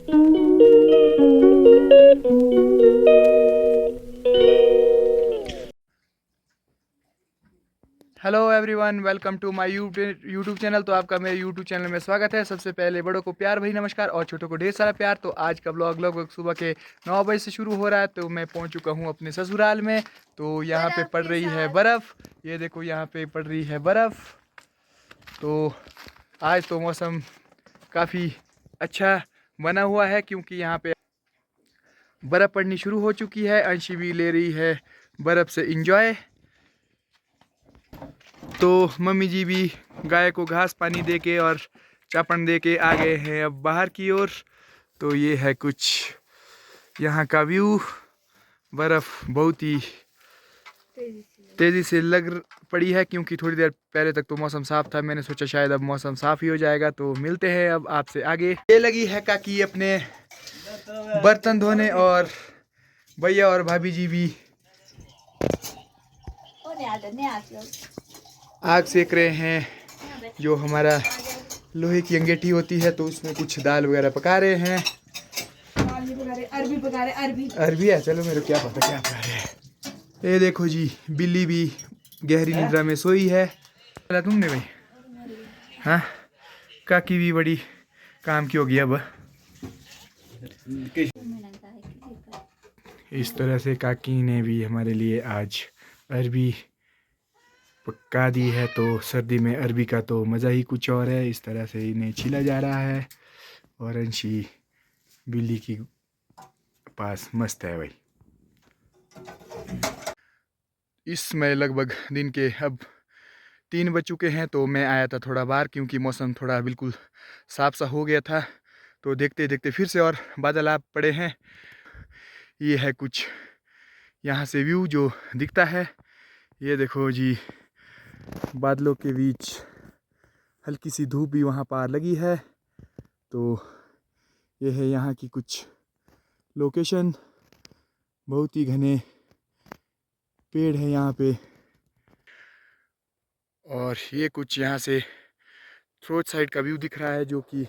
Hello everyone, welcome to my YouTube channel. तो आपका मेरे यूट्यूब चैनल में स्वागत है। सबसे पहले बड़ों को प्यार भरी नमस्कार और छोटों को ढेर सारा प्यार। तो आज का ब्लॉग लगभग सुबह के 9 बजे से शुरू हो रहा है। तो मैं पहुंच चुका हूं अपने ससुराल में। तो यहाँ पे पड़ रही है बर्फ़। ये देखो, यहाँ पे पड़ रही है बर्फ़। तो आज तो मौसम काफ़ी अच्छा बना हुआ है, क्योंकि यहाँ पे बर्फ़ पड़नी शुरू हो चुकी है। अंशी भी ले रही है बर्फ़ से इंजॉय। तो मम्मी जी भी गाय को घास पानी दे के और चापन दे के आ गए हैं अब बाहर की ओर। तो ये है कुछ यहाँ का व्यू। बर्फ़ बहुत ही तेज़ी से लग पड़ी है, क्योंकि थोड़ी देर पहले तक तो मौसम साफ था। मैंने सोचा शायद अब मौसम साफ ही हो जाएगा। तो मिलते हैं अब आपसे आगे। ये लगी है काकी अपने बर्तन धोने, और भैया और भाभी जी भी आग सेक रहे हैं। जो हमारा लोहे की अंगीठी होती है, तो उसमें कुछ दाल वगैरह पका रहे हैं। अरबी पका रहे। अरबी है, चलो मेरे क्या पता क्या पका रहे हैं। ये देखो जी, बिल्ली भी गहरी निद्रा में सोई है। तुमने भाई, हाँ, काकी भी बड़ी काम की होगी अब। इस तरह से काकी ने भी हमारे लिए आज अरबी पका दी है। तो सर्दी में अरबी का तो मज़ा ही कुछ और है। इस तरह से इन्हें छीला जा रहा है, और अंशी बिल्ली की पास मस्त है भाई। इसमें लगभग दिन के अब 3 बज चुके हैं। तो मैं आया था थोड़ा बाहर, क्योंकि मौसम थोड़ा बिल्कुल साफ सा हो गया था। तो देखते देखते फिर से और बादल आ पड़े हैं। ये है कुछ यहाँ से व्यू जो दिखता है। ये देखो जी, बादलों के बीच हल्की सी धूप भी वहाँ पार लगी है। तो ये है यहाँ की कुछ लोकेशन। बहुत ही घने पेड़ है यहाँ पे, और ये कुछ यहाँ से थ्रोच साइड का व्यू दिख रहा है, जो कि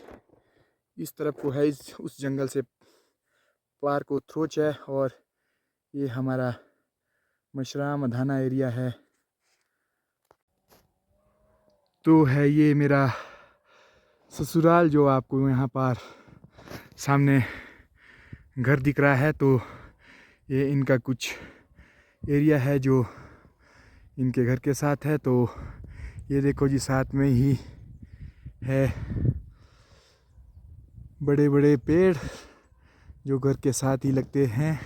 इस तरफ को है। उस जंगल से पार को थ्रोच है, और ये हमारा मशराम मधाना एरिया है। तो है ये मेरा ससुराल, जो आपको यहाँ पर सामने घर दिख रहा है। तो ये इनका कुछ एरिया है जो इनके घर के साथ है। तो ये देखो जी, साथ में ही है बड़े बड़े पेड़ जो घर के साथ ही लगते हैं।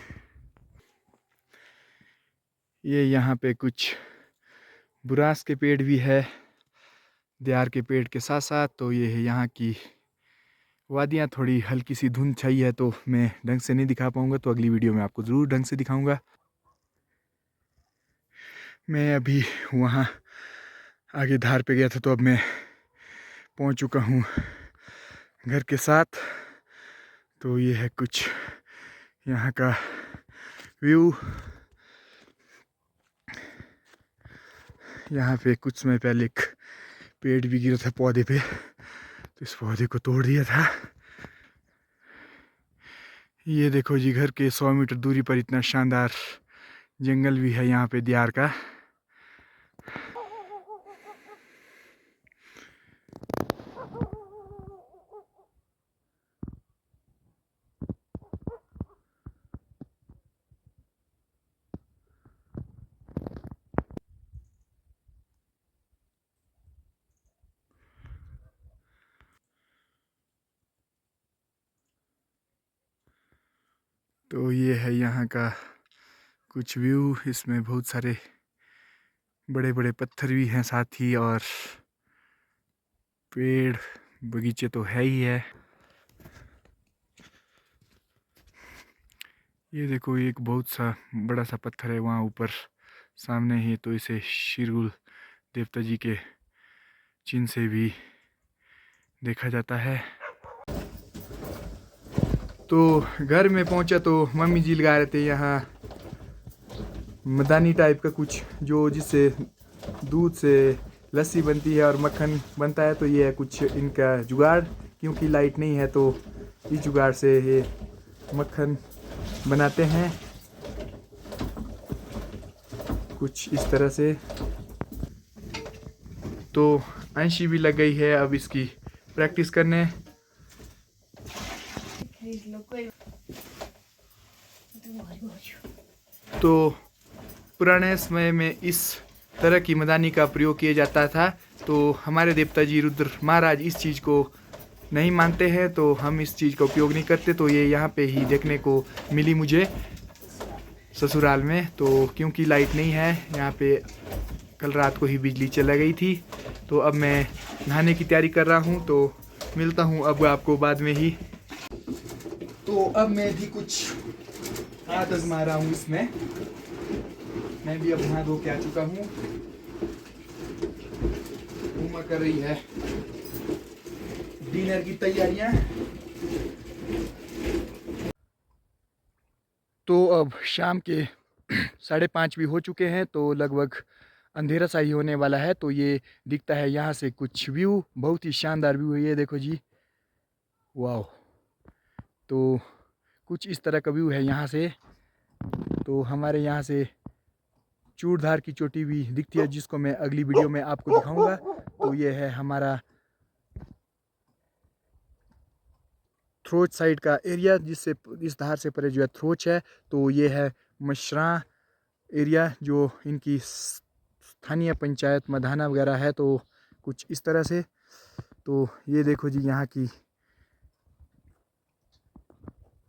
ये यहाँ पे कुछ बुरास के पेड़ भी है, देयार के पेड़ के साथ साथ। तो ये है यहाँ की वादियाँ। थोड़ी हल्की सी धुंध छाई है, तो मैं ढंग से नहीं दिखा पाऊँगा। तो अगली वीडियो में आपको ज़रूर ढंग से दिखाऊँगा। मैं अभी वहाँ आगे धार पे गया था, तो अब मैं पहुँच चुका हूँ घर के साथ। तो ये है कुछ यहाँ का व्यू। यहाँ पे कुछ समय पहले एक पेड़ भी गिरा था पौधे पे, तो इस पौधे को तोड़ दिया था। ये देखो जी, घर के 100 मीटर दूरी पर इतना शानदार जंगल भी है यहाँ पे देयार का। तो ये है यहाँ का कुछ व्यू। इसमें बहुत सारे बड़े बड़े पत्थर भी हैं साथ ही, और पेड़ बगीचे तो है ही है। ये देखो, एक बहुत सा बड़ा सा पत्थर है वहाँ ऊपर सामने ही। तो इसे शिरगुल देवता जी के चिन्ह से भी देखा जाता है। तो घर में पहुंचा तो मम्मी जी लगा रहे थे यहाँ मदानी टाइप का कुछ, जो जिससे दूध से लस्सी बनती है और मक्खन बनता है। तो ये है कुछ इनका जुगाड़, क्योंकि लाइट नहीं है तो इस जुगाड़ से ये मक्खन बनाते हैं कुछ इस तरह से। तो अंशी भी लग गई है अब इसकी प्रैक्टिस करने। तो पुराने समय में इस तरह की मदानी का प्रयोग किया जाता था। तो हमारे देवता जी रुद्र महाराज इस चीज़ को नहीं मानते हैं, तो हम इस चीज़ का उपयोग नहीं करते। तो ये यहाँ पे ही देखने को मिली मुझे ससुराल में। तो क्योंकि लाइट नहीं है यहाँ पे, कल रात को ही बिजली चला गई थी। तो अब मैं नहाने की तैयारी कर रहा हूँ, तो मिलता हूँ अब आपको बाद में ही। तो अब मैं भी कुछ हाथ आजमा रहा हूँ इसमें। मैं भी अब नहा धो के आ चुका हूँ। उमा कर रही है डिनर की तैयारियां। तो अब शाम के 5:30 भी हो चुके हैं, तो लगभग अंधेरा सा ही होने वाला है। तो ये दिखता है यहाँ से कुछ व्यू, बहुत ही शानदार व्यू है ये देखो जी, वाह। तो कुछ इस तरह का व्यू है यहाँ से। तो हमारे यहाँ से चूड़धार की चोटी भी दिखती है, जिसको मैं अगली वीडियो में आपको दिखाऊंगा। तो ये है हमारा थ्रोच साइड का एरिया, जिससे इस धार से परे जो है थ्रोच है। तो ये है मशरा एरिया, जो इनकी स्थानीय पंचायत मधाना वगैरह है। तो कुछ इस तरह से। तो ये देखो जी यहाँ की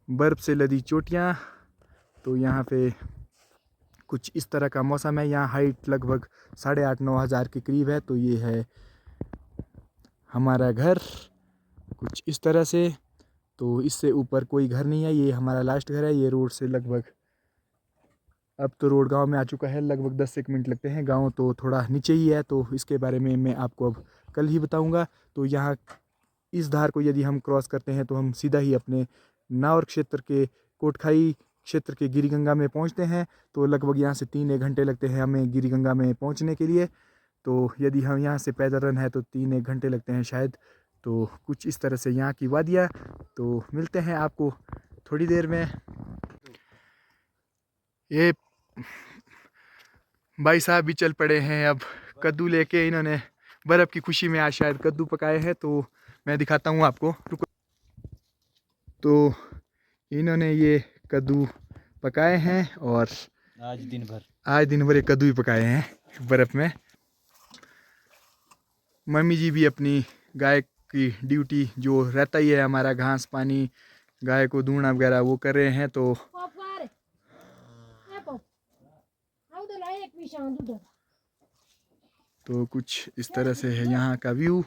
बर्फ़ से लदी चोटियाँ। तो यहाँ पे कुछ इस तरह का मौसम है। यहाँ हाइट लगभग 8,500-9 हज़ार के करीब है। तो ये है हमारा घर कुछ इस तरह से। तो इससे ऊपर कोई घर नहीं है, ये हमारा लास्ट घर है। ये रोड से लगभग, अब तो रोड गांव में आ चुका है, लगभग 10 मिनट लगते हैं। गांव तो थोड़ा नीचे ही है, तो इसके बारे में मैं आपको अब कल ही बताऊंगा। तो यहाँ इस धार को यदि हम क्रॉस करते हैं तो हम सीधा ही अपने नावर क्षेत्र के कोटखाई क्षेत्र के गिरिगंगा में पहुँचते हैं। तो लगभग यहाँ से 3-1 घंटे लगते हैं हमें गिरिगंगा में पहुँचने के लिए। तो यदि हम यहाँ से पैदल रन है तो 3-1 घंटे लगते हैं शायद। तो कुछ इस तरह से यहाँ की वादियाँ। तो मिलते हैं आपको थोड़ी देर में। ये भाई साहब भी चल पड़े हैं अब कद्दू लेके। इन्होंने बर्फ़ की खुशी में आज शायद कद्दू पकाए हैं, तो मैं दिखाता हूँ आपको, रुको। तो इन्होंने ये कद्दू पकाए हैं और आज दिन भर ये कद्दू ही पकाए हैं बर्फ़ में। मम्मी जी भी अपनी गाय की ड्यूटी जो रहता ही है हमारा, घास पानी गाय को दूना वगैरह, वो कर रहे हैं। तो कुछ इस तरह से है यहाँ का व्यू।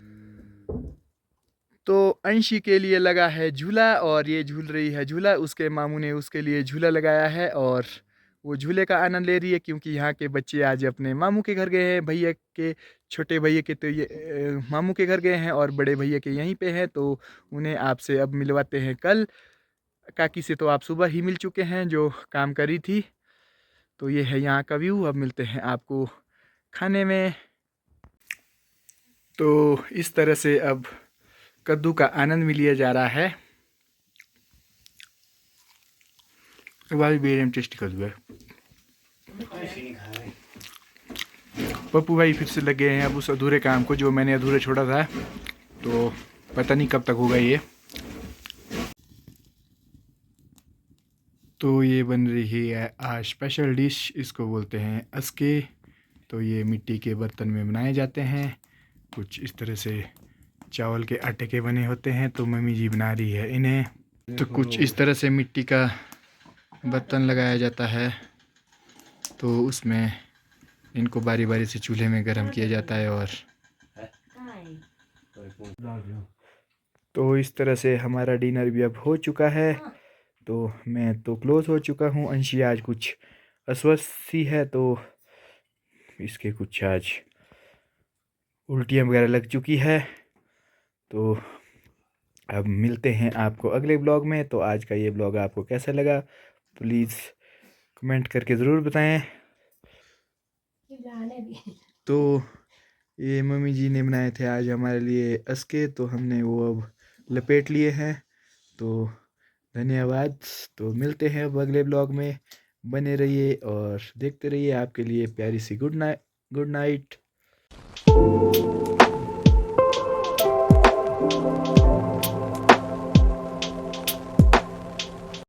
तो अंशी के लिए लगा है झूला और ये झूल रही है झूला। उसके मामू ने उसके लिए झूला लगाया है और वो झूले का आनंद ले रही है, क्योंकि यहाँ के बच्चे आज अपने मामू के घर गए हैं। भैया के, छोटे भैया के तो ये मामू के घर गए हैं और बड़े भैया के यहीं पे हैं। तो उन्हें आपसे अब मिलवाते हैं कल। काकी से तो आप सुबह ही मिल चुके हैं जो काम करी थी। तो ये है यहाँ का व्यू। अब मिलते हैं आपको खाने में। तो इस तरह से अब कद्दू का आनंद भी लिया जा रहा है। भाई बेरम टेस्टी कद्दू है। पप्पू भाई फिर से लगे हैं अब उस अधूरे काम को जो मैंने अधूरे छोड़ा था। तो पता नहीं कब तक होगा ये। तो ये बन रही है आज स्पेशल डिश, इसको बोलते हैं अस्के। तो ये मिट्टी के बर्तन में बनाए जाते हैं। कुछ इस तरह से चावल के आटे के बने होते हैं। तो मम्मी जी बना रही है इन्हें। तो कुछ इस तरह से मिट्टी का बर्तन लगाया जाता है। तो उसमें इनको बारी बारी से चूल्हे में गर्म किया जाता है। और तो इस तरह से हमारा डिनर भी अब हो चुका है। तो मैं तो क्लोज हो चुका हूँ। अंशी आज कुछ अस्वस्थ सी है, तो इसके कुछ आज उल्टियाँ वगैरह लग चुकी है। तो अब मिलते हैं आपको अगले ब्लॉग में। तो आज का ये ब्लॉग आपको कैसा लगा प्लीज़ कमेंट करके ज़रूर बताएं। तो ये मम्मी जी ने बनाए थे आज हमारे लिए अस्के, तो हमने वो अब लपेट लिए हैं। तो धन्यवाद। तो मिलते हैं अब अगले ब्लॉग में। बने रहिए और देखते रहिए। आपके लिए प्यारी सी गुड नाइट।